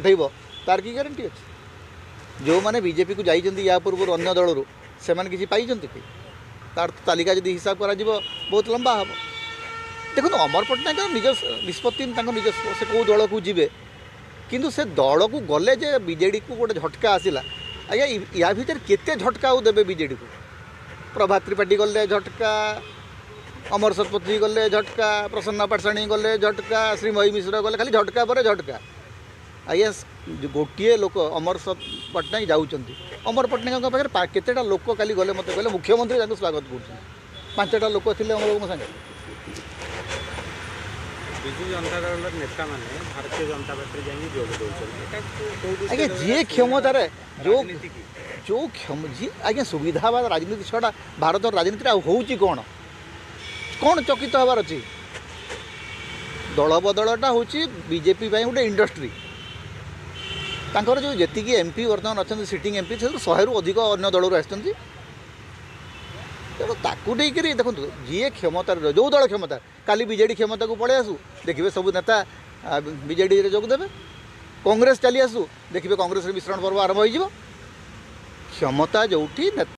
पठेब तार कि ग्यारंटी अच्छे जो मैंने बीजेपी को जाइए या पूर्व अन्य दलर से किसी पाई कि तार तालिका जब हिसाब कर बहुत लंबा हम देखो अमर पट्टनायक निज निष्पत्ति निज से कौ दल को जी किंतु से दल को गले जे बीजेडी को गोटे झटका आसला आज्ञा या भर केते झटका देवे बीजेडी को प्रभात त्रिपाठी गले झटका अमर शतपथी गले झटका प्रसन्न पाठशाणी गले झटका श्री मही मिश्र गले खाली झटका पर झटका आज्ञा गोटे लोक अमर पट्टनायक जाऊँच अमर पट्टनायक पाखे केतेटा लोक काली गले मत कहले मुख्यमंत्री स्वागत कर 5टा लोक थे अमर बाबू सागे विजु जनता दल नेता मैंने भारतीय जनता पार्टी जाएंगे जोग आज्ञा जी क्षमतार जो जो जी आज्ञा सुविधावाद राजनीति छड़ा भारत राजनीति होची कौन कौन चकित हबार अच्छी दल बदलटा हूँ बीजेपी गोटे इंडस्ट्री तांकर जो जी एमपी बर्तमान अच्छा सिटिंग एमपी से 100 रु अधिक अन्य दल आसती तेणु ताकू नहीं देखो जी क्षमतार जो दल क्षमता काली बीजेडी क्षमता को पलि आसू देखिए सब नेता बीजेडी जोगदेवे कांग्रेस चली आसू देखिए कांग्रेस मिश्रण पर्व आरंभ हो क्षमता जो